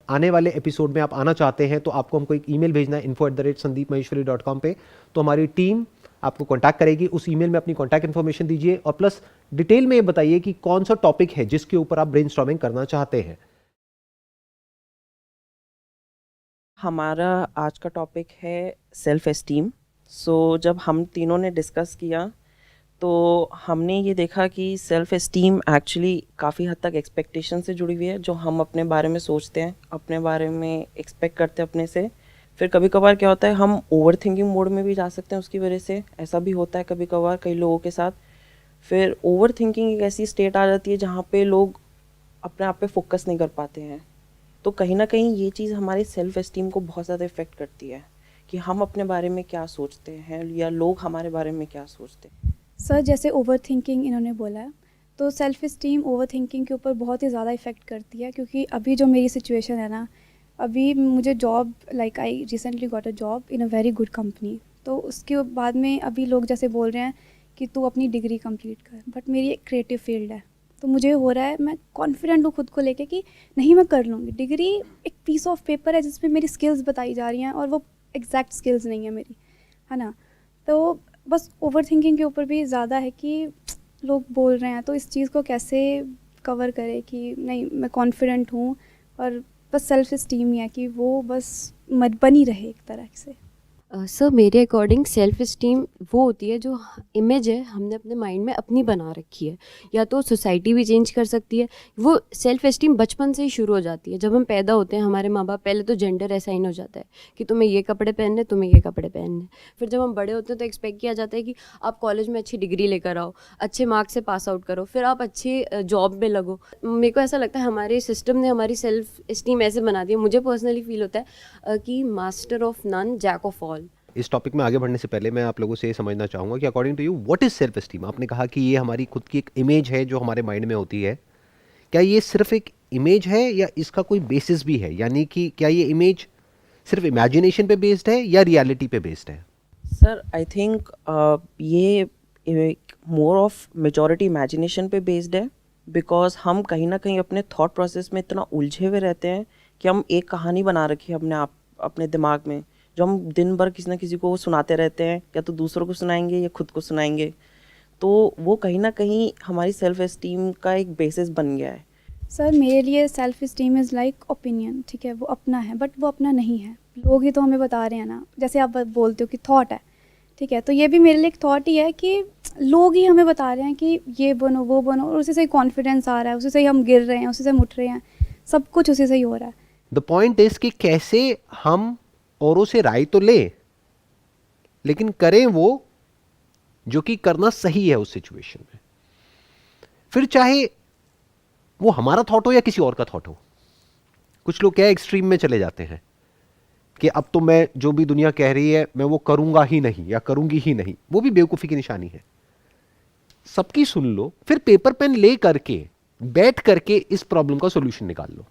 आने वाले एपिसोड में आप आना चाहते हैं तो आपको हमको एक ईमेल भेजना है info@sandeepmaheshwari.com पे, तो हमारी टीम आपको कांटेक्ट करेगी। उस ईमेल में अपनी कांटेक्ट इन्फॉर्मेशन दीजिए और प्लस डिटेल में ये बताइए कि कौन सा टॉपिक है जिसके ऊपर आप ब्रेनस्टॉर्मिंग करना चाहते हैं। हमारा आज का टॉपिक है सेल्फ एस्टीम। जब हम तीनों ने डिस्कस किया तो हमने ये देखा कि सेल्फ एस्टीम एक्चुअली काफ़ी हद तक एक्सपेक्टेशन से जुड़ी हुई है। जो हम अपने बारे में सोचते हैं, अपने बारे में एक्सपेक्ट करते हैं अपने से, फिर कभी कभार क्या होता है हम ओवर थिंकिंग मोड में भी जा सकते हैं उसकी वजह से। ऐसा भी होता है कभी कभार कई लोगों के साथ। फिर ओवर थिंकिंग एक ऐसी स्टेट आ जाती है जहाँ पे लोग अपने आप पे फोकस नहीं कर पाते हैं। तो कहीं ना कहीं ये चीज़ हमारी सेल्फ एस्टीम को बहुत ज़्यादा इफ़ेक्ट करती है कि हम अपने बारे में क्या सोचते हैं या लोग हमारे बारे में क्या सोचते हैं। सर जैसे ओवर थिंकिंग इन्होंने बोला है, तो सेल्फ इस्टीम ओवर थिंकिंग के ऊपर बहुत ही ज़्यादा इफ़ेक्ट करती है। क्योंकि अभी जो मेरी सिचुएशन है ना, अभी मुझे job like I recently got a job in a very good company. तो उसके बाद में अभी लोग जैसे बोल रहे हैं कि तू अपनी डिग्री कंप्लीट कर, बट मेरी एक क्रिएटिव फील्ड है। तो मुझे हो रहा है, मैं कॉन्फिडेंट हूँ खुद को लेके कि नहीं मैं कर लूँगी। डिग्री एक पीस ऑफ पेपर है जिसमें मेरी स्किल्स बताई जा रही हैं और वो एग्जैक्ट स्किल्स नहीं है मेरी, है ना। तो बस ओवर थिंकिंग के ऊपर भी ज़्यादा है कि लोग बोल रहे हैं, तो इस चीज़ को कैसे कवर करें कि नहीं मैं कॉन्फिडेंट हूँ और बस सेल्फ इस्टीम ही है कि वो बस बनी रहे एक तरह से। सर मेरे अकॉर्डिंग सेल्फ इस्टीम वो होती है जो इमेज है हमने अपने माइंड में अपनी बना रखी है, या तो सोसाइटी भी चेंज कर सकती है। वो सेल्फ इस्टीम बचपन से ही शुरू हो जाती है। जब हम पैदा होते हैं हमारे माँ बाप पहले तो जेंडर असाइन हो जाता है कि तुम्हें ये कपड़े पहनने, तुम्हें ये कपड़े पहनने। फिर जब हम बड़े होते हैं तो एक्सपेक्ट किया जाता है कि आप कॉलेज में अच्छी डिग्री लेकर आओ, अच्छे मार्क्स से पास आउट करो, फिर आप अच्छे जॉब में लगो। मेरे को ऐसा लगता है हमारे सिस्टम ने हमारी सेल्फ इस्टीम ऐसे बना दी है। मुझे पर्सनली फील होता है कि master of none jack of all. इस टॉपिक में आगे बढ़ने से पहले मैं आप लोगों से ये समझना चाहूँगा कि according to you what is self esteem. आपने कहा कि ये हमारी खुद की एक इमेज है जो हमारे माइंड में होती है। क्या ये सिर्फ एक इमेज है या इसका कोई बेसिस भी है? यानी कि क्या ये इमेज सिर्फ इमेजिनेशन पे बेस्ड है या रियलिटी पे बेस्ड है? सर आई थिंक ये मोर ऑफ मेजॉरिटी इमेजिनेशन पे बेस्ड है। बिकॉज हम कहीं ना कहीं अपने थॉट प्रोसेस में इतना उलझे हुए रहते हैं कि हम एक कहानी बना रखी है अपने आप अपने दिमाग में, जो हम दिन भर किसी ना किसी को सुनाते रहते हैं, या तो दूसरों को सुनाएंगे या खुद को सुनाएंगे। तो वो कहीं ना कहीं हमारी सेल्फ एस्टीम का एक बेसिस बन गया है। सर मेरे लिए self esteem is like opinion, ठीक है, वो अपना है बट वो अपना नहीं है। लोग ही तो हमें बता रहे हैं ना, जैसे आप बोलते हो कि थॉट है, ठीक है, तो ये भी मेरे लिए एक थॉट ही है कि लोग ही हमें बता रहे हैं कि ये बनो वो बनो, और उसी से ही कॉन्फिडेंस आ रहा है, उसी से ही हम गिर रहे हैं, उसी से हम उठ रहे हैं, सब कुछ उसी से ही हो रहा है। द पॉइंट इज कि कैसे हम औरों से राय तो लें लेकिन करें वो जो कि करना सही है उस सिचुएशन में। फिर चाहे वो हमारा थॉट हो या किसी और का थॉट हो। कुछ लोग क्या एक्सट्रीम में चले जाते हैं कि अब तो मैं जो भी दुनिया कह रही है मैं वो करूंगा ही नहीं या करूंगी ही नहीं। वो भी बेवकूफी की निशानी है। सबकी सुन लो, फिर पेपर पेन ले करके बैठ करके इस प्रॉब्लम का सॉल्यूशन निकाल लो।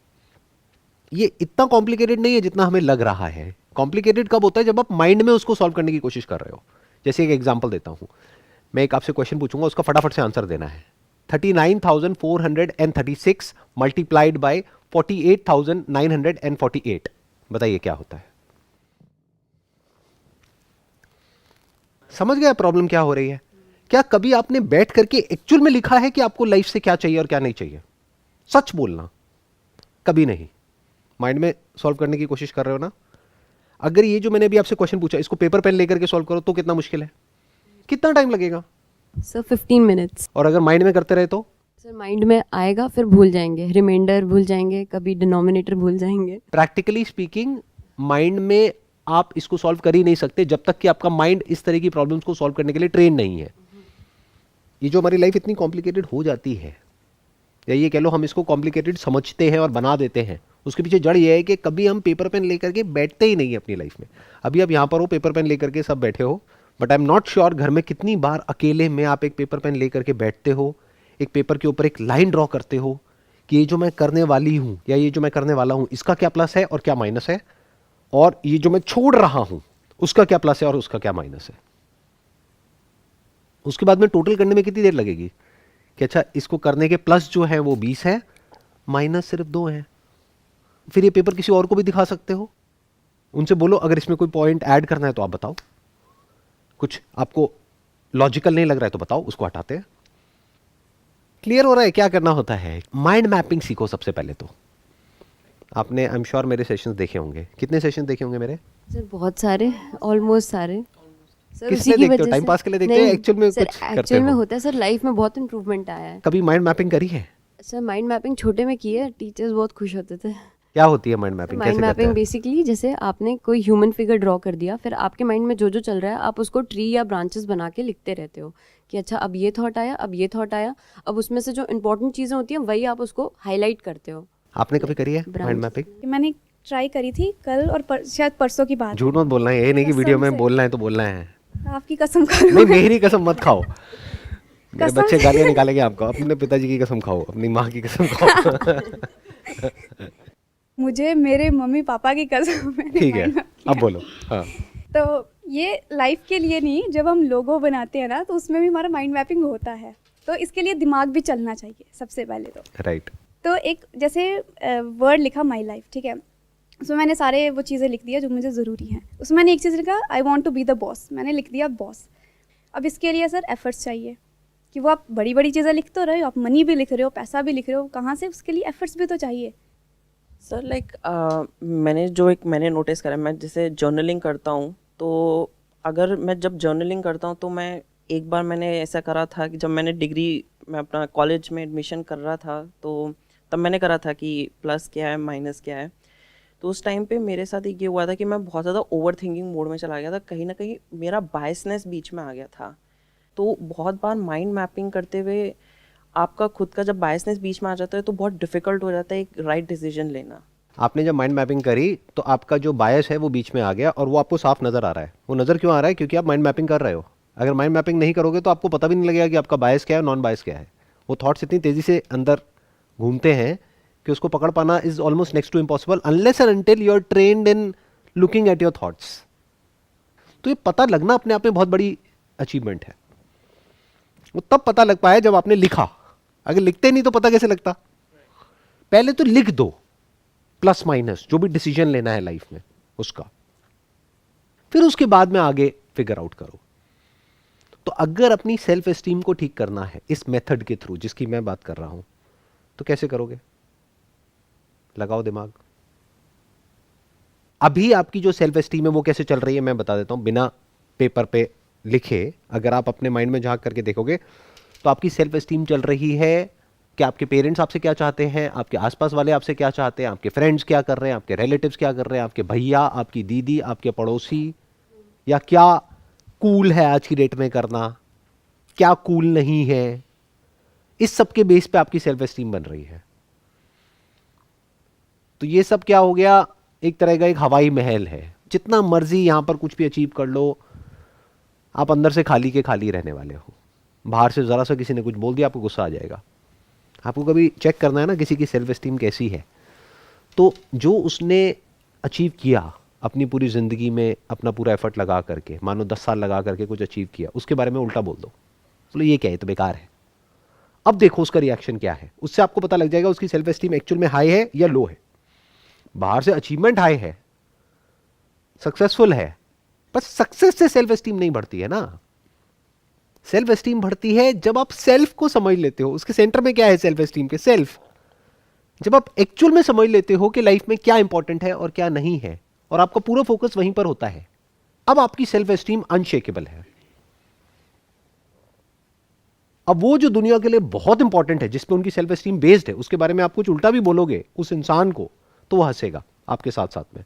ये इतना कॉम्प्लिकेटेड नहीं है जितना हमें लग रहा है। कॉम्प्लिकेटेड कब होता है? जब आप माइंड में उसको सॉल्व करने की कोशिश कर रहे हो। जैसे एक एग्जांपल देता हूं, मैं एक आपसे क्वेश्चन पूछूंगा, उसका फटाफट से आंसर देना है। 39,436 मल्टीप्लाइड बाय 48,948, बताइए क्या होता है? समझ गया प्रॉब्लम क्या हो रही है? क्या कभी आपने बैठ करके एक्चुअल में लिखा है कि आपको लाइफ से क्या चाहिए और क्या नहीं चाहिए? सच बोलना। कभी नहीं। माइंड में सॉल्व करने की कोशिश कर रहे हो ना। अगर ये जो मैंने अभी आपसे क्वेश्चन पूछा इसको पेपर पेन लेकर के सॉल्व करो तो कितना मुश्किल है? कितना टाइम लगेगा? Sir 15 minutes. और अगर माइंड में करते रहे तो? सर माइंड में आएगा फिर भूल जाएंगे, रिमाइंडर भूल जाएंगे, कभी डिनोमिनेटर भूल जाएंगे। प्रैक्टिकली स्पीकिंग माइंड में आप इसको सॉल्व कर ही नहीं सकते जब तक कि आपका माइंड इस तरह की प्रॉब्लम्स को सॉल्व करने के लिए ट्रेन नहीं है। ये जो हमारी लाइफ इतनी कॉम्प्लिकेटेड हो जाती है, या ये कह लो हम इसको कॉम्प्लिकेटेड समझते हैं और बना देते हैं, उसके पीछे जड़ ये है कि कभी हम पेपर पेन लेकर के बैठते ही नहीं है अपनी लाइफ में। अभी आप यहाँ पर हो, पेपर पेन लेकर के सब बैठे हो, but I am not sure घर में कितनी बार अकेले में आप एक पेपर पेन लेकर के बैठते हो, एक पेपर के ऊपर एक लाइन ड्रॉ करते हो कि ये जो मैं करने वाली हूं या ये जो मैं करने वाला हूं इसका क्या प्लस है और क्या माइनस है, और ये जो मैं छोड़ रहा हूं उसका क्या प्लस है और उसका क्या माइनस है। उसके बाद में टोटल करने में कितनी देर लगेगी कि अच्छा इसको करने के प्लस जो है वो 20 है, माइनस सिर्फ 2 है। फिर ये पेपर किसी और को भी दिखा सकते हो, उनसे बोलो अगर इसमें कोई पॉइंट ऐड करना है तो आप बताओ, कुछ आपको लॉजिकल नहीं लग रहा है तो बताओ, उसको हटाते हैं। क्लियर हो रहा है क्या करना होता है? माइंड मैपिंग सीखो सबसे पहले तो। आपने आई एम श्योर मेरे सेशंस देखे होंगे, कितने सेशन देखे होंगे मेरे? सर बहुत सारे, ऑलमोस्ट सारे सर। किसने उसी की देखते हो? वजह टाइम से पास के लिए देखते हो, नहीं, एक्चुअल में सर, कुछ करते एक्चुअल में हो? होता है सर, लाइफ में बहुत इंप्रूवमेंट आया है कभी माइंड मैपिंग करी है? सर। माइंड मैपिंग छोटे में की है, टीचर्स बहुत खुश होते थे। क्या होती है माइंड मैपिंग, माइंड कैसे करते मैपिंग हैं? बेसिकली जैसे आपने कोई ह्यूमन फिगर ड्रॉ कर दिया, फिर आपके माइंड में जो जो चल रहा है आप उसको ट्री या ब्रांचेस बना के लिखते रहते हो कि अच्छा अब ये थॉट आया, अब ये थॉट आया, अब उसमें से जो इंपॉर्टेंट चीज़ें होती हैं वही आप उसको हाईलाइट करते हो। आपने कभी करी है माइंड branches। मैपिंग? मैंने ट्राई करी थी कल और शायद परसों की बात झूठ मत बोलना है, ये नहीं कि कसम वीडियो में से। बोलना है तो बोलना है। है। आपकी कसम करो। नहीं मेरी कसम मत खाओ, मेरे कसम बच्चे से। गालियां निकालेंगे आपको। अपने पिताजी की कसम खाओ, अपनी माँ की कसम खाओ। मुझे मेरे मम्मी पापा की कसम मैंने ठीक है, mind map अब किया। बोलो। हाँ, तो ये लाइफ के लिए नहीं, जब हम लोगो बनाते हैं ना तो उसमें भी हमारा माइंड मैपिंग होता है, तो इसके लिए दिमाग भी चलना चाहिए सबसे पहले तो। राइट। तो एक जैसे वर्ड लिखा माई लाइफ, ठीक है, उसमें मैंने सारे वो चीज़ें लिख दिया जो मुझे ज़रूरी हैं। उसमें मैंने एक चीज़ लिखा, I want to be the boss, मैंने लिख दिया बॉस। अब इसके लिए सर एफर्ट्स चाहिए कि वो आप बड़ी बड़ी चीज़ें लिख तो रहे हो, आप मनी भी लिख रहे हो, पैसा भी लिख रहे हो, कहाँ से, उसके लिए एफर्ट्स भी तो चाहिए। सर लाइक मैंने नोटिस करा, मैं जैसे जर्नलिंग करता हूँ, तो अगर मैं जब जर्नलिंग करता हूँ तो मैं एक बार मैंने ऐसा करा था कि जब मैंने डिग्री में अपना कॉलेज में एडमिशन कर रहा था, तो तब मैंने करा था कि प्लस क्या है माइनस क्या है। तो उस टाइम पे मेरे साथ ये हुआ था कि मैं बहुत ज़्यादा ओवर थिंकिंग मोड में चला गया था, कहीं ना कहीं मेरा बायसनेस बीच में आ गया था। तो बहुत बार माइंड मैपिंग करते हुए आपका खुद का जब बायसनेस बीच में आ जाता है तो बहुत डिफिकल्ट हो जाता है एक राइट डिसीजन लेना। आपने जब माइंड मैपिंग करी तो आपका जो बायस है वो बीच में आ गया और वो आपको साफ नजर आ रहा है। वो नजर क्यों आ रहा है? क्योंकि आप माइंड मैपिंग कर रहे हो। अगर माइंड मैपिंग नहीं करोगे तो आपको पता भी नहीं लगेगा कि आपका बायस क्या है, नॉन बायस क्या है। वो थॉट्स इतनी तेजी से अंदर घूमते हैं कि उसको पकड़ पाना is almost next to impossible unless and until you are trained in looking at your thoughts. तो ये पता लगना अपने आप में बहुत बड़ी अचीवमेंट है। वो तब पता लग पाया जब आपने लिखा। अगर लिखते नहीं तो पता कैसे लगता? पहले तो लिख दो प्लस माइनस जो भी डिसीजन लेना है लाइफ में उसका, फिर उसके बाद में आगे फिगर आउट करो। तो अगर अपनी सेल्फ एस्टीम को ठीक करना है इस मेथड के थ्रू जिसकी मैं बात कर रहा हूं, तो कैसे करोगे? लगाओ दिमाग। अभी आपकी जो सेल्फ एस्टीम है वो कैसे चल रही है मैं बता देता हूं, बिना पेपर पे लिखे। अगर आप अपने माइंड में झांक करके देखोगे तो आपकी सेल्फ एस्टीम चल रही है कि आपके पेरेंट्स आपसे क्या चाहते हैं, आपके आसपास वाले आपसे क्या चाहते हैं, आपके फ्रेंड्स क्या कर रहे हैं, आपके रिलेटिव्स क्या कर रहे हैं, आपके भैया, आपकी दीदी, आपके पड़ोसी, या क्या कूल है आज की डेट में करना, क्या कूल नहीं है। इस सब के बेस पे आपकी सेल्फ एस्टीम बन रही है। तो ये सब क्या हो गया? एक तरह का एक हवाई महल है। जितना मर्जी यहां पर कुछ भी अचीव कर लो, आप अंदर से खाली के खाली रहने वाले हो। बाहर से जरा सा किसी ने कुछ बोल दिया आपको गुस्सा आ जाएगा। आपको कभी चेक करना है ना किसी की सेल्फ एस्टीम कैसी है, तो जो उसने अचीव किया अपनी पूरी ज़िंदगी में, अपना पूरा एफर्ट लगा करके, मानो 10 साल लगा करके कुछ अचीव किया, उसके बारे में उल्टा बोल दो, बोलो ये क्या है, तो बेकार है। अब देखो उसका रिएक्शन क्या है। उससे आपको पता लग जाएगा उसकी सेल्फ एस्टीम एक्चुअल में हाई है या लो है। बाहर से अचीवमेंट हाई है, सक्सेसफुल है, पर सक्सेस से सेल्फ एस्टीम नहीं बढ़ती है ना। सेल्फ एस्टीम बढ़ती है जब आप सेल्फ को समझ लेते हो। उसके सेंटर में क्या है सेल्फ एस्टीम के? सेल्फ। जब आप एक्चुअल में समझ लेते हो कि लाइफ में क्या इंपॉर्टेंट है और क्या नहीं है, और आपका पूरा फोकस वहीं पर होता है, अब आपकी सेल्फ एस्टीम अनशेकेबल है। अब वो जो दुनिया के लिए बहुत इंपॉर्टेंट है, जिसपे उनकी सेल्फ एस्टीम बेस्ड है, उसके बारे में आप कुछ उल्टा भी बोलोगे उस इंसान को, तो वो हंसेगा आपके साथ साथ में।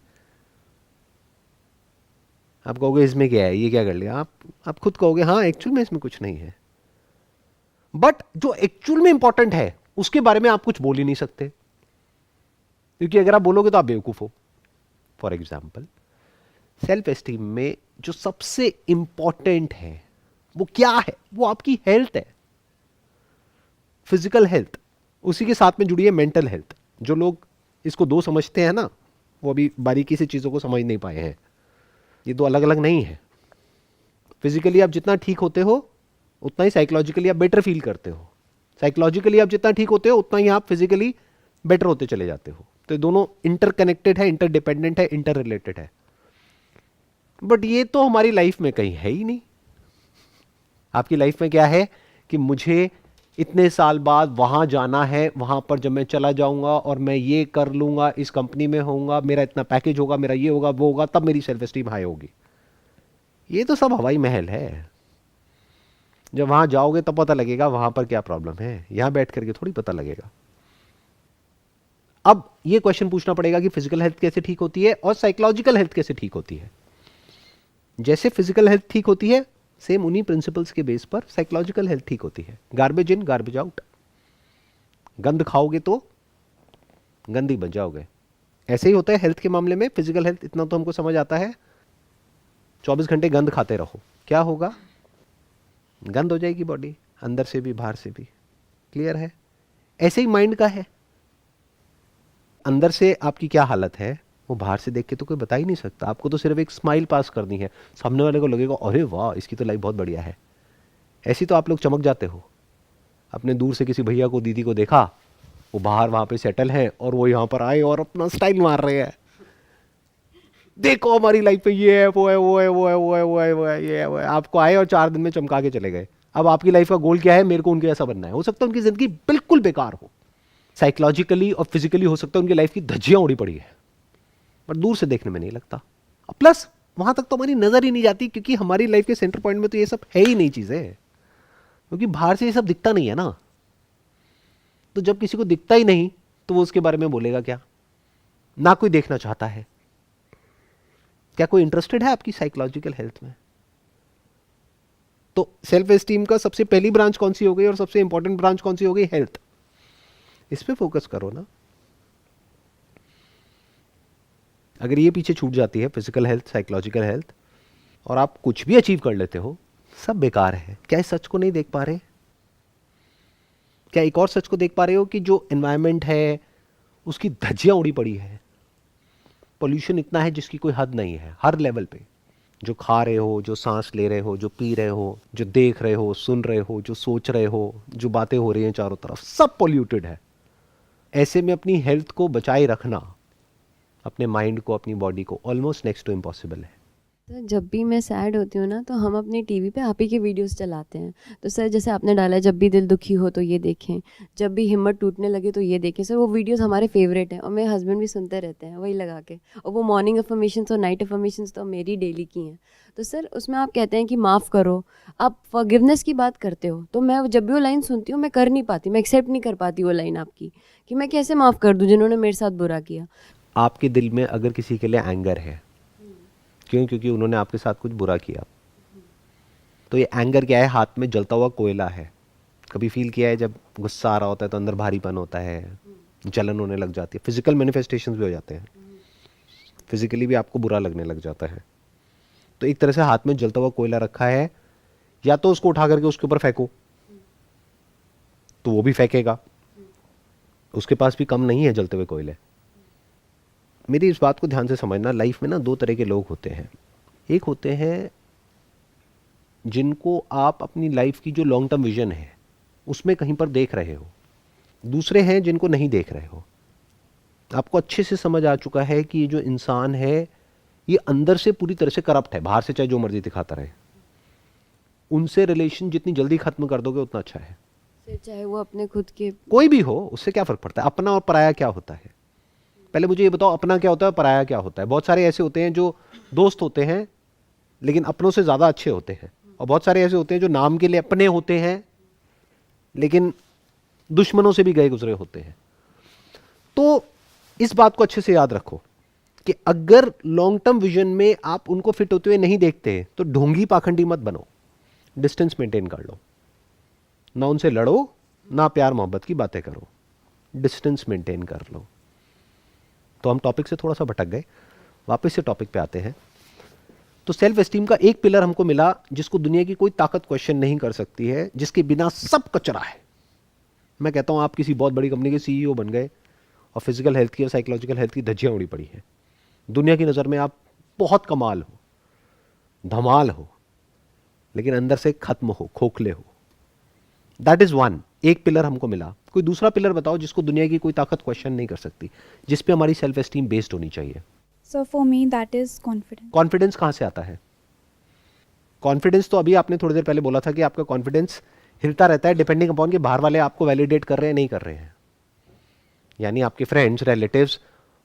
आप कहोगे इसमें क्या है, ये क्या कर लिया। आप खुद कहोगे हाँ एक्चुअल में इसमें कुछ नहीं है। बट जो एक्चुअल में इंपॉर्टेंट है उसके बारे में आप कुछ बोल ही नहीं सकते, क्योंकि अगर आप बोलोगे तो आप बेवकूफ हो। फॉर एग्जाम्पल, सेल्फ एस्टीम में जो सबसे इंपॉर्टेंट है वो क्या है? वो आपकी हेल्थ है, फिजिकल हेल्थ। उसी के साथ में जुड़ी है मेंटल हेल्थ। जो लोग इसको दो समझते हैं ना, वो अभी बारीकी से चीजों को समझ नहीं पाए हैं। ये दो अलग अलग नहीं है। फिजिकली आप जितना ठीक होते हो उतना ही साइकोलॉजिकली आप बेटर फील करते हो। साइकोलॉजिकली आप जितना ठीक होते हो उतना ही आप फिजिकली बेटर होते चले जाते हो। तो ये दोनों इंटरकनेक्टेड है, इंटरडिपेंडेंट है, इंटर रिलेटेड है। बट ये तो हमारी लाइफ में कहीं है ही नहीं। आपकी लाइफ में क्या है कि मुझे इतने साल बाद वहां जाना है, वहां पर जब मैं चला जाऊंगा और मैं ये कर लूंगा, इस कंपनी में होऊंगा, मेरा इतना पैकेज होगा, मेरा ये होगा, वो होगा, तब मेरी सेल्फ एस्टीम हाई होगी। ये तो सब हवाई महल है। जब वहां जाओगे तब पता लगेगा वहां पर क्या प्रॉब्लम है, यहां बैठ करके थोड़ी पता लगेगा। अब ये क्वेश्चन पूछना पड़ेगा कि फिजिकल हेल्थ कैसे ठीक होती है और साइकोलॉजिकल हेल्थ कैसे ठीक होती है। जैसे फिजिकल हेल्थ ठीक होती है, सेम उन्हीं प्रिंसिपल्स के बेस पर साइकोलॉजिकल हेल्थ ठीक होती है। Garbage in garbage out. गंद खाओगे तो गंदी बन जाओगे। ऐसे ही होता है हेल्थ के मामले में। फिजिकल हेल्थ इतना तो हमको समझ आता है, 24 घंटे गंद खाते रहो, क्या होगा? गंद हो जाएगी बॉडी, अंदर से भी बाहर से भी। क्लियर है? ऐसे ही माइंड का है। अंदर से आपकी क्या हालत है वो बाहर से देख के तो कोई बता ही नहीं सकता। आपको तो सिर्फ एक स्माइल पास करनी है, सामने वाले को लगेगा अरे वाह इसकी तो लाइफ बहुत बढ़िया है। ऐसी तो आप लोग चमक जाते हो। अपने दूर से किसी भैया को, दीदी को देखा, वो बाहर वहां पे सेटल है और वो यहाँ पर आए और अपना स्टाइल मार रहे हैं, देखो हमारी लाइफ में ये है, वो है, वो है, वो है, वो है, वो है, वो है, ये है, वो है। आपको आए और 4 दिन में चमका के चले गए। अब आपकी लाइफ का गोल क्या है? मेरे को उनके ऐसा बनना है। हो सकता है उनकी जिंदगी बिल्कुल बेकार हो, साइकोलॉजिकली और फिजिकली हो सकता है उनकी लाइफ की धज्जियां उड़ी पड़ी है, पर दूर से देखने में नहीं लगता। प्लस वहां तक तो हमारी नजर ही नहीं जाती, क्योंकि हमारी लाइफ के सेंटर पॉइंट में तो ये सब है ही नहीं चीजें, क्योंकि बाहर से ये सब दिखता नहीं है ना। तो जब किसी को दिखता ही नहीं तो वो उसके बारे में बोलेगा क्या? ना कोई देखना चाहता है। क्या कोई इंटरेस्टेड है आपकी साइकोलॉजिकल हेल्थ में? तो सेल्फ एस्टीम का सबसे पहली ब्रांच कौन सी हो गई और सबसे इंपॉर्टेंट ब्रांच कौन सी हो गई? हेल्थ। इस पे फोकस करो ना। अगर ये पीछे छूट जाती है, फिजिकल हेल्थ, साइकोलॉजिकल हेल्थ, और आप कुछ भी अचीव कर लेते हो, सब बेकार है। क्या इस सच को नहीं देख पा रहे? क्या एक और सच को देख पा रहे हो कि जो एनवायरनमेंट है उसकी धज्जियां उड़ी पड़ी है? पोल्यूशन इतना है जिसकी कोई हद नहीं है, हर लेवल पे। जो खा रहे हो, जो सांस ले रहे हो, जो पी रहे हो, जो देख रहे हो, सुन रहे हो, जो सोच रहे हो, जो बातें हो रही हैं चारों तरफ, सब पोल्यूटेड है। ऐसे में अपनी हेल्थ को बचाए रखना, अपने माइंड को, अपनी बॉडी को, ऑलमोस्ट नेक्स्ट टू इम्पॉसिबल है। तो जब भी मैं सैड होती हूँ ना, तो हम अपनी टीवी पे आप ही के वीडियोस चलाते हैं। तो सर जैसे आपने डाला है, जब भी दिल दुखी हो तो ये देखें, जब भी हिम्मत टूटने लगे तो ये देखें। सर वो वीडियोस हमारे फेवरेट हैं और मेरे हस्बैंड भी सुनते रहते हैं वही लगा के। और वो मॉर्निंग अफर्मेशंस और नाइट अफर्मेशंस तो मेरी डेली की हैं। तो सर उसमें आप कहते हैं कि माफ़ करो, आप फॉरगिवनेस की बात करते हो। तो मैं जब भी वो लाइन सुनती हूँ मैं कर नहीं पाती, मैं एक्सेप्ट नहीं कर पाती वो लाइन आपकी, कि मैं कैसे माफ़ कर दूँ जिन्होंने मेरे साथ बुरा किया। आपके दिल में अगर किसी के लिए एंगर है, क्यों? क्योंकि उन्होंने आपके साथ कुछ बुरा किया। तो ये एंगर क्या है? हाथ में जलता हुआ कोयला है। कभी फील किया है जब गुस्सा आ रहा होता है तो अंदर भारीपन होता है, जलन होने लग जाती है, फिजिकल मैनिफेस्टेशंस भी हो जाते हैं, फिजिकली भी आपको बुरा लगने लग जाता है। तो एक तरह से हाथ में जलता हुआ कोयला रखा है, या तो उसको उठा करके उसके ऊपर फेंको, तो वो भी फेंकेगा, उसके पास भी कम नहीं है जलते हुए कोयले। मेरी इस बात को ध्यान से समझना, लाइफ में ना 2 तरह के लोग होते हैं। एक होते हैं जिनको आप अपनी लाइफ की जो लॉन्ग टर्म विजन है उसमें कहीं पर देख रहे हो, दूसरे हैं जिनको नहीं देख रहे हो। आपको अच्छे से समझ आ चुका है कि ये जो इंसान है ये अंदर से पूरी तरह से करप्ट है, बाहर से चाहे जो मर्जी दिखाता रहे। उनसे रिलेशन जितनी जल्दी खत्म कर दोगे उतना अच्छा है। फिर चाहे वो अपने खुद के कोई भी हो, उससे क्या फर्क पड़ता है? अपना और पराया क्या होता है? पहले मुझे ये बताओ, अपना क्या होता है, पराया क्या होता है? बहुत सारे ऐसे होते हैं जो दोस्त होते हैं लेकिन अपनों से ज्यादा अच्छे होते हैं, और बहुत सारे ऐसे होते हैं जो नाम के लिए अपने होते हैं लेकिन दुश्मनों से भी गए गुजरे होते हैं। तो इस बात को अच्छे से याद रखो कि अगर लॉन्ग टर्म विजन में आप उनको फिट होते हुए नहीं देखते तो ढोंगी पाखंडी मत बनो, डिस्टेंस मेंटेन कर लो। ना उनसे लड़ो, ना प्यार मोहब्बत की बातें करो, डिस्टेंस मेंटेन कर लो। तो हम टॉपिक से थोड़ा सा भटक गए, वापस से टॉपिक पे आते हैं। तो सेल्फ एस्टीम का एक पिलर हमको मिला जिसको दुनिया की कोई ताकत क्वेश्चन नहीं कर सकती है, जिसके बिना सब कचरा है। मैं कहता हूं आप किसी बहुत बड़ी कंपनी के सीईओ बन गए और फिजिकल हेल्थ की और साइकोलॉजिकल हेल्थ की धज्जियां उड़ी पड़ी हैं, दुनिया की नज़र में आप बहुत कमाल हो, धमाल हो, लेकिन अंदर से खत्म हो, खोखले हो। दैट इज वन, एक पिलर हमको मिला। कोई दूसरा पिलर बताओ जिसको दुनिया की कोई ताकत क्वेश्चन नहीं कर सकती, जिस पे हमारी सेल्फ एस्टीम बेस्ड होनी चाहिए। So for me that is confidence. Confidence कहाँ से आता है? कॉन्फिडेंस तो अभी आपने थोड़ी देर पहले बोला था कि आपका कॉन्फिडेंस हिलता रहता है डिपेंडिंग अपॉन कि बाहर वाले आपको वैलिडेट कर रहे हैं नहीं कर रहे हैं। यानी आपके फ्रेंड्स, रिलेटिव्स,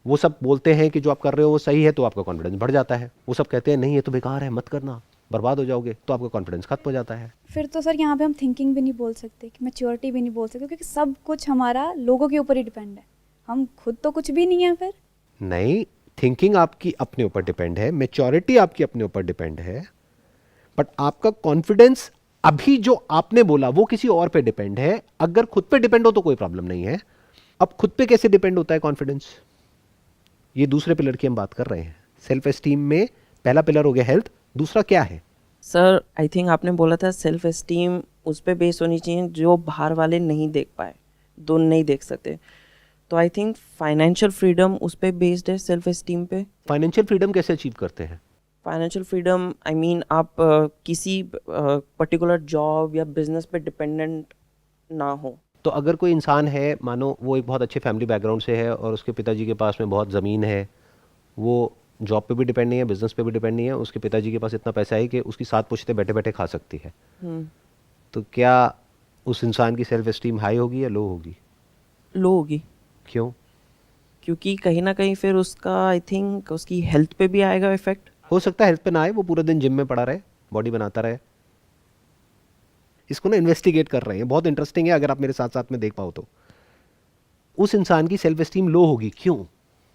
वो सब बोलते हैं कि जो आप कर रहे हो वो सही है तो आपका कॉन्फिडेंस बढ़ जाता है। वो सब कहते हैं नहीं ये तो बेकार है, मत करना, बर्बाद हो जाओगे, तो आपका कॉन्फिडेंस खत्म हो जाता है। फिर तो सर यहाँ पे हम थिंकिंग भी नहीं बोल सकते, कि मैच्योरिटी भी नहीं बोल सकते, क्योंकि सब कुछ हमारा लोगों के ऊपर ही डिपेंड है, हम खुद तो कुछ भी नहीं है। फिर नहीं, थिंकिंग आपकी अपने ऊपर डिपेंड है, मैच्योरिटी आपकी अपने ऊपर डिपेंड है, बट आपका कॉन्फिडेंस अभी जो आपने बोला वो किसी और पे डिपेंड है। अगर खुद पे डिपेंड हो तो कोई प्रॉब्लम नहीं है। अब खुद पे कैसे डिपेंड होता है कॉन्फिडेंस? ये दूसरे पिलर की हम बात कर रहे हैं। सेल्फ एस्टीम में पहला पिलर हो गया हेल्थ, दूसरा क्या है? सर आई थिंक आपने बोला था सेल्फ एस्टीम उस पर बेस होनी चाहिए जो बाहर वाले नहीं देख पाए, दो नहीं देख सकते। तो आई थिंक फाइनेंशियल फ्रीडम उस पर बेस्ड है सेल्फ एस्टीम पे। फाइनेंशियल फ्रीडम कैसे अचीव करते हैं? फाइनेंशियल फ्रीडम आई मीन आप किसी पर्टिकुलर जॉब या बिजनेस पे डिपेंडेंट ना हो। तो अगर कोई इंसान है, मानो वो एक बहुत अच्छे फैमिली बैकग्राउंड से है और उसके पिताजी के पास में बहुत ज़मीन है, वो जॉब पे भी डिपेंड नहीं है, बिजनेस पे भी डिपेंड नहीं है, उसके पिताजी के पास इतना पैसा है कि उसकी 7 पुश्ते बैठे बैठे खा सकती है, तो क्या उस इंसान की सेल्फ एस्टीम हाई होगी या लो होगी? लो होगी। क्यों? क्योंकि कहीं ना कहीं फिर उसका आई थिंक उसकी हेल्थ पे भी आएगा इफेक्ट। हो सकता है हेल्थ पे ना आए, वो पूरे दिन जिम में पड़ा रहे, बॉडी बनाता रहे। इसको ना इन्वेस्टिगेट कर रहे हैं, बहुत इंटरेस्टिंग है, अगर आप मेरे साथ साथ में देख पाओ तो। उस इंसान की सेल्फ एस्टीम लो होगी, क्यों?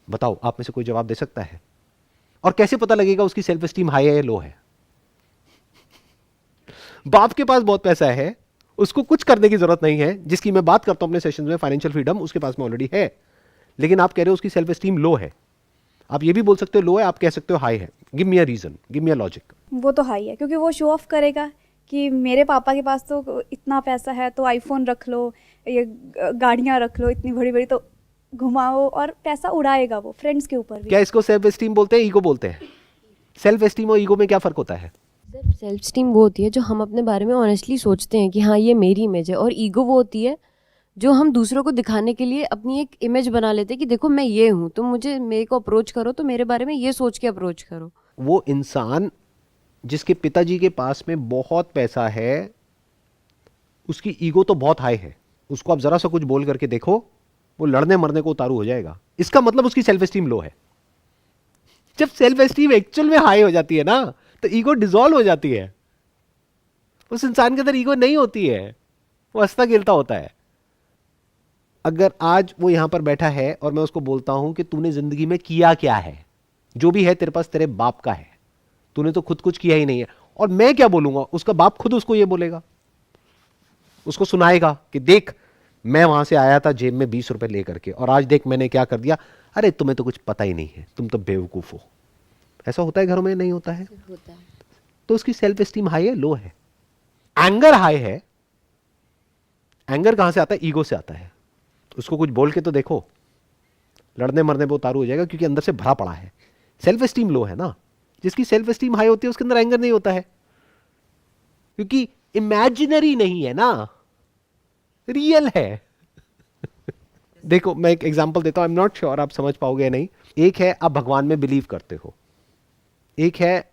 बताओ, आप में से कोई जवाब दे सकता है? और कैसे पता लगेगा उसकी सेल्फ एस्टीम हाई है या लो है? बाप के पास बहुत पैसा है, उसको कुछ करने की जरूरत नहीं है, जिसकी मैं बात करता हूं अपने सेशन में, फाइनेंशियल फ्रीडम उसके पास में ऑलरेडी है, लेकिन आप कह रहे हो उसकी सेल्फ एस्टीम लो है। आप ये भी बोल सकते हो लो है, आप कह सकते हो हाई है। Give me a reason, give me a logic. वो तो हाई है, क्योंकि वो शो ऑफ करेगा कि मेरे पापा के पास तो इतना पैसा है, तो आईफोन रख लो, ये गाड़ियाँ रख लो इतनी बड़ी बड़ी, तो घुमाओ, और पैसा उड़ाएगा वो फ्रेंड्स के ऊपर भी। क्या इसको सेल्फ एस्टीम बोलते हैं, ईगो बोलते हैं? सेल्फ एस्टीम और ईगो में क्या फर्क होता है? सर सेल्फ स्टीम वो होती है जो हम अपने बारे में ऑनेस्टली सोचते हैं कि हाँ ये मेरी इमेज है, और ईगो वो होती है जो हम दूसरों को दिखाने के लिए अपनी एक इमेज बना लेते हैं कि देखो मैं ये हूँ, तुम मेरे को अप्रोच करो तो मेरे बारे में ये सोच के अप्रोच करो। वो इंसान जिसके पिताजी के पास में बहुत पैसा है, उसकी ईगो तो बहुत हाई है, उसको आप जरा सा कुछ बोल करके देखो, वो लड़ने मरने को उतारू हो जाएगा। इसका मतलब उसकी सेल्फ एस्टीम लो है। जब सेल्फ एस्टीम एक्चुअल में हाई हो जाती है ना, तो ईगो डिसॉल्व हो जाती है। उस इंसान के अंदर ईगो नहीं होती है, वो हंसता खेलता होता है। अगर आज वो यहां पर बैठा है और मैं उसको बोलता हूं कि तूने जिंदगी में किया क्या है, जो भी है तेरे पास तेरे बाप का है, तूने तो खुद कुछ किया ही नहीं है, और मैं क्या बोलूंगा, उसका बाप खुद उसको ये बोलेगा, उसको सुनाएगा कि देख मैं वहां से आया था जेब में 20 रुपए लेकर के, और आज देख मैंने क्या कर दिया, अरे तुम्हें तो कुछ पता ही नहीं है, तुम तो बेवकूफ हो। ऐसा होता है घरों में, नहीं होता है? होता है। तो उसकी सेल्फ एस्टीम हाई है, लो है? एंगर हाई है। एंगर कहां से आता है? ईगो से आता है। उसको कुछ बोल के तो देखो, लड़ने मरने पे उतारू हो जाएगा, क्योंकि अंदर से भरा पड़ा है। सेल्फ एस्टीम लो है ना। जिसकी सेल्फ एस्टीम हाई होती है उसके अंदर एंगर नहीं होता है, क्योंकि इमेजिनरी नहीं है ना, रियल है। देखो मैं एक एग्जांपल देता हूं, आई एम नॉट श्योर आप समझ पाओगे या नहीं। एक है आप भगवान में बिलीव करते हो, एक है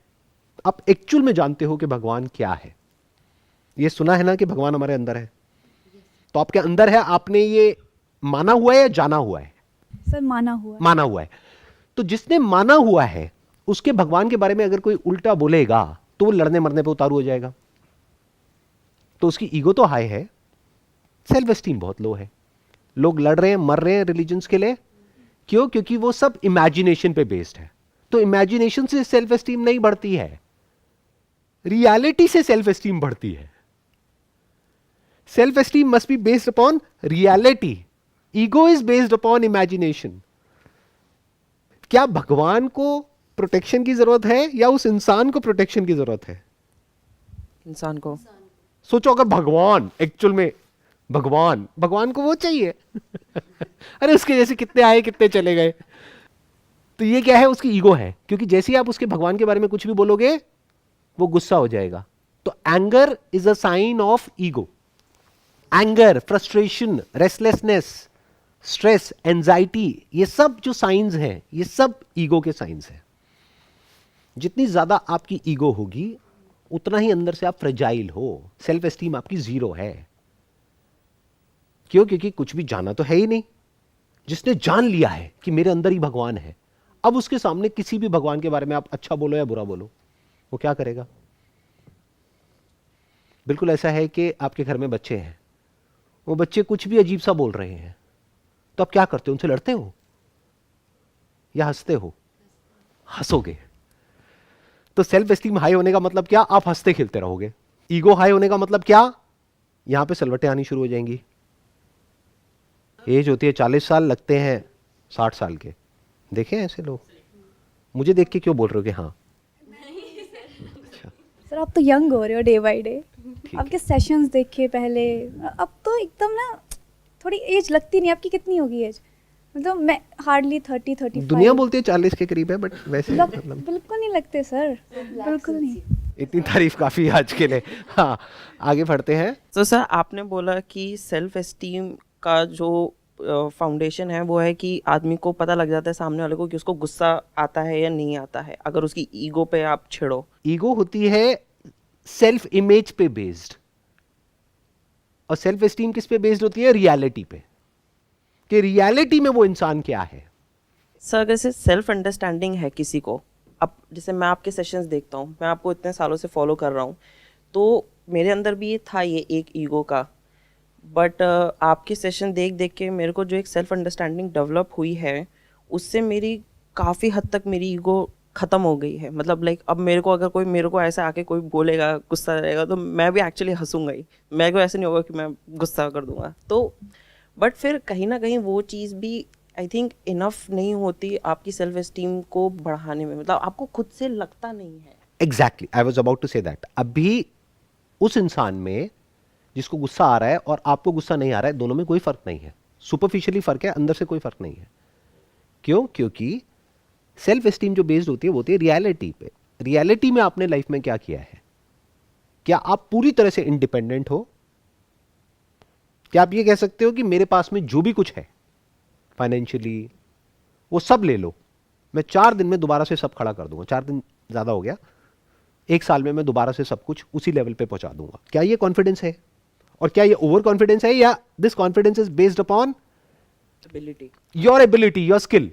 आप एक्चुअल में जानते हो कि भगवान क्या है। ये सुना है ना कि भगवान हमारे अंदर है, तो आपके अंदर है, आपने ये माना हुआ है या जाना हुआ है? सर माना हुआ है। माना हुआ है। तो जिसने माना हुआ है उसके भगवान के बारे में अगर कोई उल्टा बोलेगा तो वो लड़ने मरने पे उतारू हो जाएगा। तो उसकी ईगो तो हाई है, सेल्फ एस्टीम बहुत लो है। लोग लड़ रहे हैं, मर रहे हैं रिलीजन्स के लिए, क्यों? क्योंकि वो सब इमेजिनेशन पे बेस्ड है। तो इमेजिनेशन से सेल्फ एस्टीम नहीं बढ़ती है, रियलिटी से सेल्फ एस्टीम बढ़ती है। Self esteem must be based upon reality, ego is based upon imagination. क्या भगवान को प्रोटेक्शन की जरूरत है या उस इंसान को प्रोटेक्शन की जरूरत है? इंसान को। सोचो अगर भगवान एक्चुअल में भगवान को वो चाहिए अरे उसके जैसे कितने आए कितने चले गए। तो ये क्या है? उसकी ईगो है, क्योंकि जैसे ही आप उसके भगवान के बारे में कुछ भी बोलोगे वो गुस्सा हो जाएगा। तो anger is a sign of ego. Anger, frustration, restlessness, stress, anxiety, ये सब जो साइंस हैं, ये सब ईगो के साइंस हैं। जितनी ज्यादा आपकी ईगो होगी उतना ही अंदर से आप फ्रेजाइल हो, सेल्फ एस्टीम आपकी जीरो है। क्यों? क्योंकि कुछ भी जाना तो है ही नहीं। जिसने जान लिया है कि मेरे अंदर ही भगवान है, अब उसके सामने किसी भी भगवान के बारे में आप अच्छा बोलो या बुरा बोलो, वो क्या करेगा? बिल्कुल ऐसा है कि आपके घर में बच्चे हैं, वो बच्चे कुछ भी अजीब सा बोल रहे हैं, तो आप क्या करते हो? उनसे लड़ते हो या हंसते हो? हंसोगे। तो सेल्फ एस्टीम हाई होने का मतलब क्या? आप हंसते खेलते रहोगे। ईगो हाई होने का मतलब क्या? यहां पे सलवटें आनी शुरू हो जाएंगी। एज होती है 40 साल, लगते हैं 60 साल के। देखे ऐसे लोग? मुझे देख के क्यों बोल रहे हो कि हाँ? सर आप तो यंग हो रहे हो डे बाय डे। ठीक आपके सेशंस देखे पहले, अब तो एकदम ना थोड़ी एज लगती नहीं। आपकी कितनी होगी एज? मतलब मैं हार्डली 30-35। दुनिया बोलती है 40 के करीब है, बट वैसे मतलब बिल्कुल नहीं लगते सर, बिल्कुल नहीं। इतनी तारीफ काफी है आज के लिए। हाँ, आगे बढ़ते हैं। तो सर आपने बोला कि सेल्फ एस्टीम का जो फाउंडेशन है वो है कि आदमी को पता लग जाता है सामने वाले को कि उसको गुस्सा आता है या नहीं आता है, अगर उसकी ईगो पे आप छिड़ो। ईगो होती है सेल्फ इमेज पे बेस्ड, और सेल्फ एस्टीम किस पे बेस्ड होती है? रियलिटी पे, कि रियलिटी में वो इंसान क्या है। सर अगर से सेल्फ अंडरस्टैंडिंग है किसी को, अब जैसे मैं आपके सेशंस देखता हूँ, मैं आपको इतने सालों से फॉलो कर रहा हूँ, तो मेरे अंदर भी ये था ये एक ईगो का, बट आपके सेशन देख देख के मेरे को जो एक सेल्फ अंडरस्टैंडिंग डेवलप हुई है, उससे मेरी काफ़ी हद तक मेरी ईगो ख़त्म हो गई है। मतलब लाइक अब मेरे को अगर कोई मेरे को ऐसा आके कोई बोलेगा, गुस्सा रहेगा, तो मैं भी एक्चुअली हंसूंगा ही, मेरे को ऐसे नहीं होगा कि मैं गुस्सा कर दूंगा। तो बट फिर कहीं ना कहीं वो चीज़ भी आई थिंक इनफ नहीं होती आपकी सेल्फ एस्टीम को बढ़ाने में, मतलब आपको खुद से लगता नहीं है। Exactly, I was about to say that. अभी उस इंसान में जिसको गुस्सा आ रहा है और आपको गुस्सा नहीं आ रहा है, दोनों में कोई फर्क नहीं है। सुपरफिशियली फर्क है, अंदर से कोई फर्क नहीं है। क्यों? क्योंकि सेल्फ एस्टीम जो बेस्ड होती है वो होती है रियलिटी पे। रियलिटी में आपने लाइफ में क्या किया है? क्या आप पूरी तरह से इंडिपेंडेंट हो? क्या आप ये कह सकते हो कि मेरे पास में जो भी कुछ है फाइनेंशियली, वो सब ले लो, मैं 4 दिन में दोबारा से सब खड़ा कर दूंगा। 4 दिन ज्यादा हो गया, 1 साल में मैं दोबारा से सब कुछ उसी लेवल पे पहुंचा दूंगा। क्या ये कॉन्फिडेंस है? और क्या ये ओवर कॉन्फिडेंस है, या this confidence is based upon ability, your ability, your skill?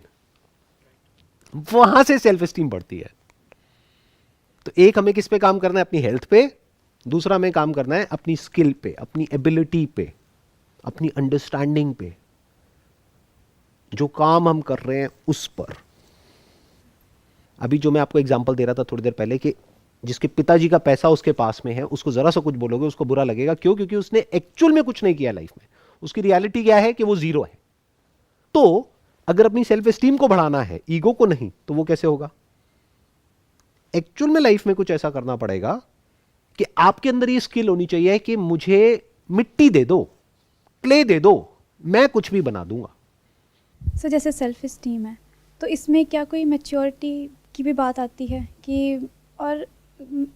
वहां से सेल्फ एस्टीम बढ़ती है। तो एक हमें किस पे काम करना है? अपनी हेल्थ पे। दूसरा हमें काम करना है अपनी स्किल पे, अपनी एबिलिटी पे, अपनी अंडरस्टैंडिंग पे, जो काम हम कर रहे हैं उस पर। अभी जो मैं आपको एग्जांपल दे रहा था थोड़ी देर पहले, कि जिसके पिताजी का पैसा उसके पास में है, उसको जरा सा कुछ बोलोगे उसको बुरा लगेगा। क्यों? क्योंकि उसने एक्चुअल में कुछ नहीं किया लाइफ में। उसकी रियलिटी क्या है? कि वो जीरो है। तो अगर अपनी सेल्फ एस्टीम को बढ़ाना है, ईगो को नहीं, तो वो कैसे होगा? एक्चुअल में लाइफ में कुछ ऐसा करना पड़ेगा कि आपके अंदर ये स्किल होनी चाहिए कि मुझे मिट्टी दे दो, क्ले दे दो, मैं कुछ भी बना दूंगा। सर जैसे सेल्फ एस्टीम है, तो इसमें क्या कोई मैच्योरिटी की भी बात आती है कि, और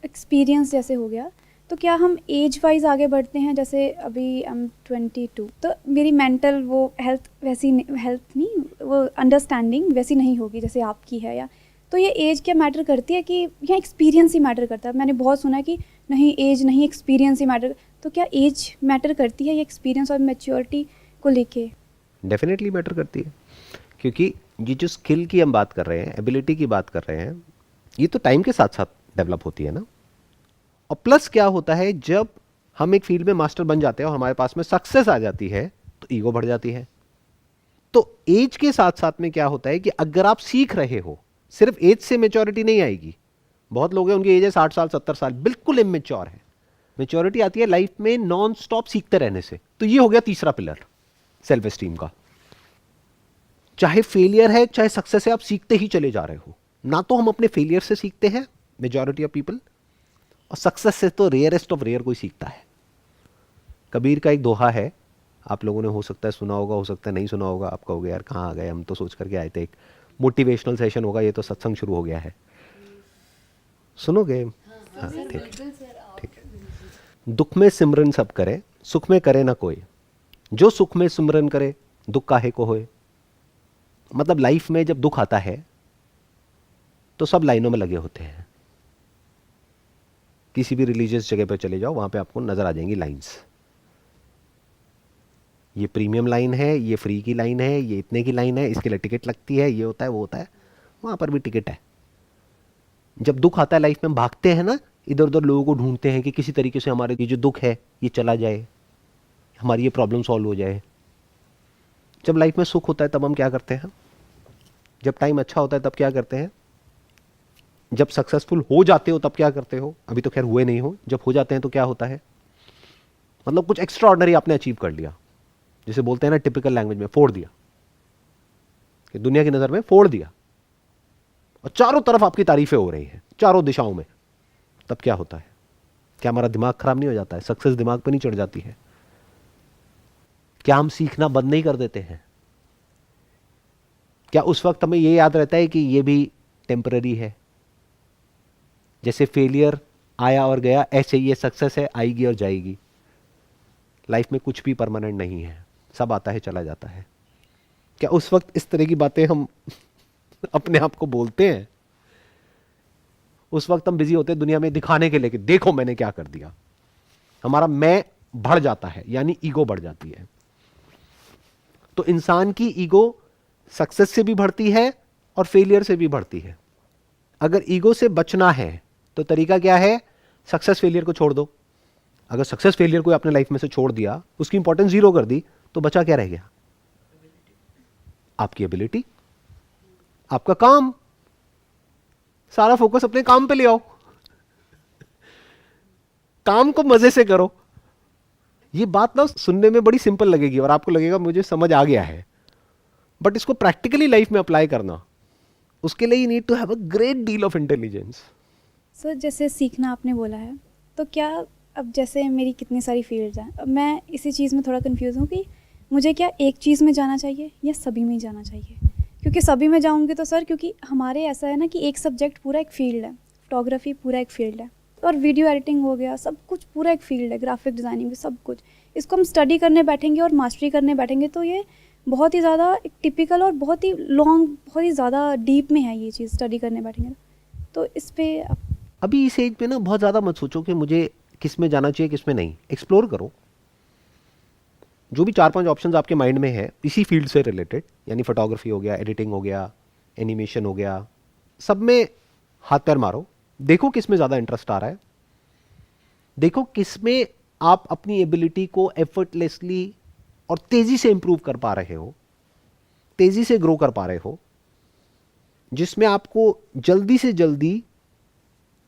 एक्सपीरियंस जैसे हो गया, तो क्या हम एज वाइज आगे बढ़ते हैं? जैसे अभी आई एम 22, तो मेरी मेंटल वो हेल्थ वैसी हेल्थ नहीं, वो अंडरस्टैंडिंग वैसी नहीं होगी जैसे आपकी है। या तो ये एज क्या मैटर करती है, कि या एक्सपीरियंस ही मैटर करता है? मैंने बहुत सुना कि नहीं एज नहीं, एक्सपीरियंस ही मैटर। तो क्या एज मैटर करती है, या एक्सपीरियंस और मैच्योरिटी को लेके? डेफिनेटली मैटर करती है, क्योंकि ये जो स्किल की हम बात कर रहे हैं, एबिलिटी की बात कर रहे हैं, ये तो टाइम के साथ साथ डेवलप होती है ना। और प्लस क्या होता है, जब हम एक फील्ड में मास्टर बन जाते हैं और हमारे पास में सक्सेस आ जाती है, तो ईगो बढ़ जाती है। तो एज के साथ साथ में क्या होता है कि अगर आप सीख रहे हो, सिर्फ एज से मेच्योरिटी नहीं आएगी। बहुत लोग हैं उनकी एज है 60 साल 70 साल, बिल्कुल इमेच्योर है। मेच्योरिटी आती है लाइफ में नॉन स्टॉप सीखते रहने से। तो ये हो गया तीसरा पिलर सेल्फ एस्टीम का। चाहे फेलियर है चाहे सक्सेस है, आप सीखते ही चले जा रहे हो। ना तो हम अपने फेलियर से सीखते हैं मेजॉरिटी ऑफ पीपल, और सक्सेस से तो रेयरेस्ट ऑफ रेयर कोई सीखता है। कबीर का एक दोहा है, आप लोगों ने हो सकता है सुना होगा, हो सकता है नहीं सुना होगा। आप कहोगे यार कहाँ आ गए, हम तो सोच करके आए थे एक मोटिवेशनल सेशन होगा, ये तो सत्संग शुरू हो गया है। सुनोगे? हाँ ठीक है। दुख में सिमरन सब करें, सुख में करे ना कोई, जो सुख में सुमरन करे दुख काहे को होए। मतलब लाइफ में जब दुख आता है तो सब लाइनों में लगे होते हैं। किसी भी रिलीजियस जगह पर चले जाओ, वहां पे आपको नजर आ जाएंगी लाइंस। ये प्रीमियम लाइन है, ये फ्री की लाइन है, ये इतने की लाइन है, इसके लिए टिकट लगती है, ये होता है वो होता है, वहां पर भी टिकट है। जब दुख आता है लाइफ में, हम भागते हैं ना, इधर उधर लोगों को ढूंढते हैं कि किसी तरीके से हमारे ये जो दुख है ये चला जाए, हमारी ये प्रॉब्लम सॉल्व हो जाए। जब लाइफ में सुख होता है तब हम क्या करते हैं? जब टाइम अच्छा होता है तब क्या करते हैं? जब सक्सेसफुल हो जाते हो तब क्या करते हो? अभी तो खैर हुए नहीं हो, जब हो जाते हैं तो क्या होता है? मतलब कुछ एक्स्ट्रा ऑर्डिनरी आपने अचीव कर लिया, जिसे बोलते हैं ना टिपिकल लैंग्वेज में, फोड़ दिया, कि दुनिया की नजर में फोड़ दिया, और चारों तरफ आपकी तारीफें हो रही हैं, चारों दिशाओं में। तब क्या होता है? क्या हमारा दिमाग खराब नहीं हो जाता है? सक्सेस दिमाग पे नहीं चढ़ जाती है? क्या हम सीखना बंद नहीं कर देते हैं? क्या उस वक्त हमें यह याद रहता है कि यह भी टेम्पररी है? जैसे फेलियर आया और गया, ऐसे ही ये सक्सेस है, आएगी और जाएगी। लाइफ में कुछ भी परमानेंट नहीं है, सब आता है चला जाता है। क्या उस वक्त इस तरह की बातें हम अपने आप को बोलते हैं? उस वक्त हम बिजी होते हैं दुनिया में दिखाने के लिए कि देखो मैंने क्या कर दिया। हमारा मैं बढ़ जाता है, यानी ईगो बढ़ जाती है। तो इंसान की ईगो सक्सेस से भी बढ़ती है और फेलियर से भी बढ़ती है। अगर ईगो से बचना है तो तरीका क्या है? सक्सेस फेलियर को छोड़ दो। अगर सक्सेस फेलियर को अपने लाइफ में से छोड़ दिया, उसकी इंपॉर्टेंस जीरो कर दी, तो बचा क्या रह गया? आपकी एबिलिटी, आपका काम। सारा फोकस अपने काम पे ले आओ, काम को मजे से करो। ये बात ना सुनने में बड़ी सिंपल लगेगी और आपको लगेगा मुझे समझ आ गया है, बट इसको प्रैक्टिकली लाइफ में अप्लाई करना, उसके लिए you need to have a great deal of intelligence. Sir जैसे सीखना आपने बोला है, तो क्या अब जैसे मेरी कितनी सारी फील्ड्स हैं, अब मैं इसी चीज़ में थोड़ा कंफ्यूज हूँ कि मुझे क्या एक चीज़ में जाना चाहिए या सभी में जाना चाहिए? क्योंकि सभी में जाऊँगी तो सर, क्योंकि हमारे ऐसा है ना कि एक सब्जेक्ट पूरा एक फील्ड है, फोटोग्राफी पूरा एक फील्ड है, और वीडियो एडिटिंग हो गया, सब कुछ पूरा एक फील्ड है, ग्राफिक डिज़ाइनिंग भी सब कुछ। इसको हम स्टडी करने बैठेंगे और मास्टरी करने बैठेंगे तो ये बहुत ही ज़्यादा एक टिपिकल और बहुत ही लॉन्ग, बहुत ही ज़्यादा डीप में है ये चीज़, स्टडी करने बैठेंगे तो इस पर अभी इस एज पे ना बहुत ज़्यादा मत सोचो कि मुझे किस में जाना चाहिए किस में नहीं। एक्सप्लोर करो। जो भी 4-5 ऑप्शंस आपके माइंड में है इसी फील्ड से रिलेटेड, यानी फोटोग्राफी हो गया, एडिटिंग हो गया, एनिमेशन हो गया, सब में हाथ पैर मारो। देखो किस में ज़्यादा इंटरेस्ट आ रहा है, देखो किस में आप अपनी एबिलिटी को एफर्टलेसली और तेज़ी से इंप्रूव कर पा रहे हो, तेज़ी से ग्रो कर पा रहे हो, जिसमें आपको जल्दी से जल्दी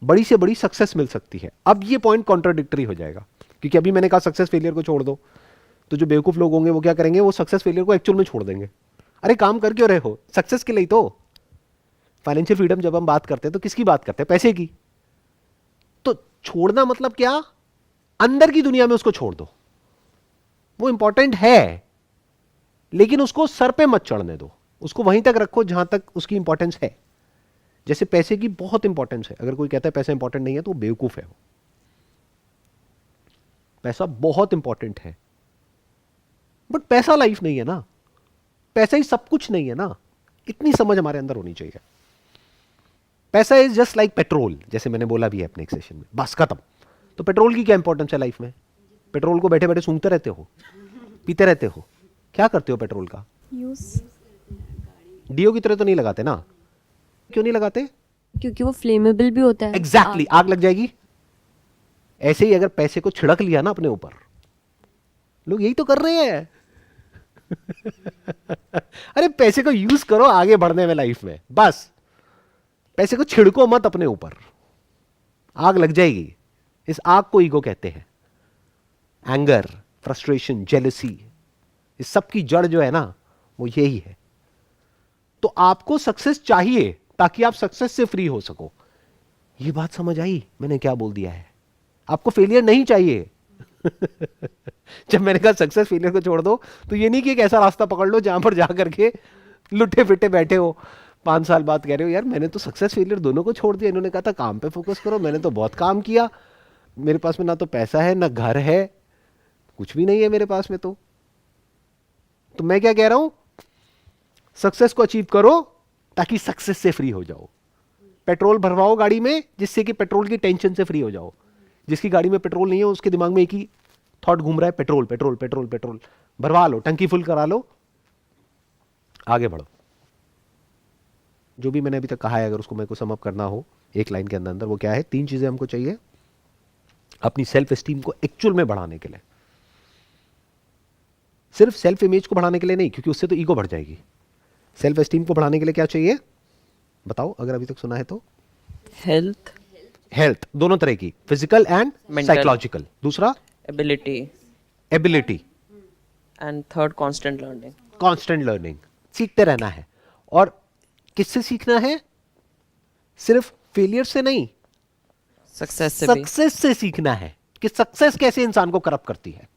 बड़ी से बड़ी सक्सेस मिल सकती है। अब ये पॉइंट कॉन्ट्राडिक्टरी हो जाएगा, क्योंकि अभी मैंने कहा सक्सेस फेलियर को छोड़ दो, तो जो बेवकूफ़ लोग होंगे वो क्या करेंगे? वो सक्सेस फेलियर को एक्चुअल में छोड़ देंगे। अरे काम कर क्यों रहे हो? सक्सेस के लिए तो। फाइनेंशियल फ्रीडम जब हम बात करते हैं तो किसकी बात करते हैं? पैसे की। तो छोड़ना मतलब क्या? अंदर की दुनिया में उसको छोड़ दो, वो इंपॉर्टेंट है, लेकिन उसको सर पे मत चढ़ने दो, उसको वहीं तक रखो जहां तक उसकी इंपॉर्टेंस है। जैसे पैसे की बहुत इंपॉर्टेंस है, अगर कोई कहता है पैसा इंपॉर्टेंट नहीं है तो वो बेवकूफ है। पैसा बहुत इंपॉर्टेंट है, बट पैसा लाइफ नहीं है ना, पैसा ही सब कुछ नहीं है ना। इतनी समझ हमारे अंदर होनी चाहिए। पैसा इज जस्ट लाइक पेट्रोल, जैसे मैंने बोला भी है अपने एक सेशन में, बस खत्म। तो पेट्रोल की क्या इंपॉर्टेंस है लाइफ में? पेट्रोल को बैठे बैठे सूंघते रहते हो, पीते रहते हो, क्या करते हो पेट्रोल का? यूज़ डीओ की तरह तो नहीं लगाते ना। क्यों नहीं लगाते? क्योंकि वो फ्लेमेबल भी होता है। एग्जैक्टली, आग लग जाएगी। ऐसे ही अगर पैसे को छिड़क लिया ना अपने ऊपर, लोग यही तो कर रहे हैं। अरे पैसे को यूज करो आगे बढ़ने में लाइफ में, बस पैसे को छिड़को मत अपने ऊपर, आग लग जाएगी। इस आग को ईगो कहते हैं। एंगर, फ्रस्ट्रेशन, जेलसी, इस सब की जड़ जो है ना वो यही है। तो आपको सक्सेस चाहिए ताकि आप सक्सेस से फ्री हो सको। ये बात समझ आई मैंने क्या बोल दिया है? आपको फेलियर नहीं चाहिए। जब मैंने कहा सक्सेस फेलियर को छोड़ दो, तो ये नहीं कि एक ऐसा रास्ता पकड़ लो जहां पर जाकर के लुटे फिटे बैठे हो, 5 साल बाद कह रहे हो यार मैंने तो सक्सेस फेलियर दोनों को छोड़ दिया, इन्होंने कहा था काम पे फोकस करो, मैंने तो बहुत काम किया, मेरे पास में ना तो पैसा है ना घर है, कुछ भी नहीं है मेरे पास में। तो मैं क्या कह रहा हूं, सक्सेस को अचीव करो ताकि सक्सेस से फ्री हो जाओ। पेट्रोल भरवाओ गाड़ी में जिससे कि पेट्रोल की टेंशन से फ्री हो जाओ। जिसकी गाड़ी में पेट्रोल नहीं है उसके दिमाग में एक ही थॉट घूम रहा है, पेट्रोल पेट्रोल पेट्रोल पेट्रोल। भरवा लो, टंकी फुल करा लो, आगे बढ़ो। जो भी मैंने अभी तक कहा है, अगर उसको मेरे को सम अप करना हो एक लाइन के अंदर अंदर, वो क्या है? 3 चीजें हमको चाहिए अपनी सेल्फ एस्टीम को एक्चुअल में बढ़ाने के लिए। सिर्फ सेल्फ इमेज को बढ़ाने के लिए नहीं, क्योंकि उससे तो ईगो बढ़ जाएगी। सेल्फ एस्टीम को बढ़ाने के लिए क्या चाहिए बताओ, अगर अभी तक सुना है तो? हेल्थ दोनों तरह की, फिजिकल एंड साइकोलॉजिकल। दूसरा ability, and third constant learning. सीखते रहना है। और किससे सीखना है? सिर्फ फेलियर से नहीं, सक्सेस से सीखना है कि सक्सेस कैसे इंसान को करप्ट करती है।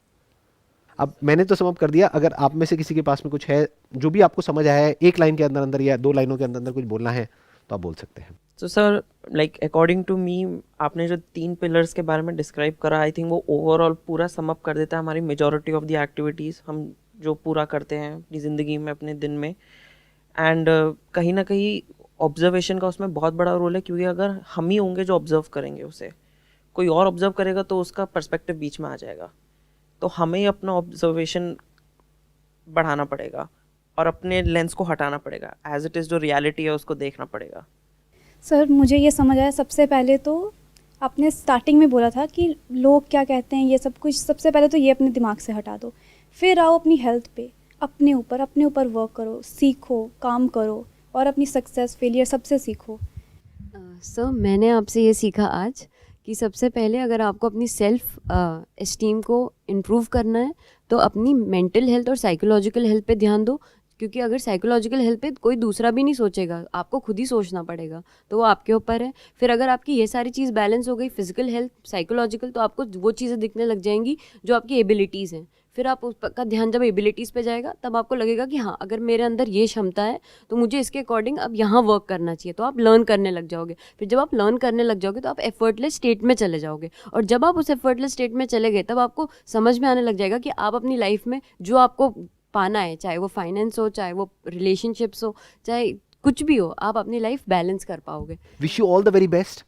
अब मैंने तो समझ कर दिया। अगर आप में से किसी के पास में कुछ है जो भी आपको समझ आया है, एक लाइन के अंदर अंदर या 2 लाइनों के अंदर अंदर कुछ बोलना है तो आप बोल सकते हैं। तो sir, like according to me, आपने जो 3 पिलर्स के बारे में डिस्क्राइब करा, आई थिंक वो ओवरऑल पूरा सम अप कर देता है हमारी मेजॉरिटी ऑफ द एक्टिविटीज़ हम जो पूरा करते हैं अपनी ज़िंदगी में, अपने दिन में। एंड कहीं ना कहीं ऑब्जर्वेशन का उसमें बहुत बड़ा रोल है, क्योंकि अगर हम ही होंगे जो ऑब्जर्व करेंगे उसे, कोई और ऑब्जर्व करेगा तो उसका पर्सपेक्टिव बीच में आ जाएगा। तो हमें ही अपना ऑब्जर्वेशन बढ़ाना पड़ेगा और अपने लेंस को हटाना पड़ेगा। एज इट इज़ जो रियलिटी है उसको देखना पड़ेगा। सर मुझे ये समझ आया, सबसे पहले तो आपने स्टार्टिंग में बोला था कि लोग क्या कहते हैं ये सब कुछ, सबसे पहले तो ये अपने दिमाग से हटा दो। फिर आओ अपनी हेल्थ पे, अपने ऊपर वर्क करो, सीखो, काम करो और अपनी सक्सेस फेलियर सबसे सीखो। सर मैंने आपसे ये सीखा आज कि सबसे पहले अगर आपको अपनी सेल्फ एस्टीम को इम्प्रूव करना है तो अपनी मेंटल हेल्थ और साइकोलॉजिकल हेल्थ पे ध्यान दो। क्योंकि अगर साइकोलॉजिकल हेल्थ पे कोई दूसरा भी नहीं सोचेगा, आपको खुद ही सोचना पड़ेगा, तो वो आपके ऊपर है। फिर अगर आपकी ये सारी चीज़ बैलेंस हो गई, फिजिकल हेल्थ, साइकोलॉजिकल, तो आपको वो चीज़ें दिखने लग जाएंगी जो आपकी एबिलिटीज़ हैं। फिर आप उसका ध्यान जब एबिलिटीज़ पे जाएगा तब आपको लगेगा कि हाँ, अगर मेरे अंदर ये क्षमता है तो मुझे इसके अकॉर्डिंग अब यहाँ वर्क करना चाहिए। तो आप लर्न करने लग जाओगे। फिर जब आप लर्न करने लग जाओगे तो आप एफर्टलेस स्टेट में चले जाओगे। और जब आप उस एफर्टलेस स्टेट में चले गए तब आपको समझ में आने लग जाएगा कि आप अपनी लाइफ में जो आपको पाना है, चाहे वो फाइनेंस हो, चाहे वो रिलेशनशिप्स हो, चाहे कुछ भी हो, आप अपनी लाइफ बैलेंस कर पाओगे। Wish you all the very best.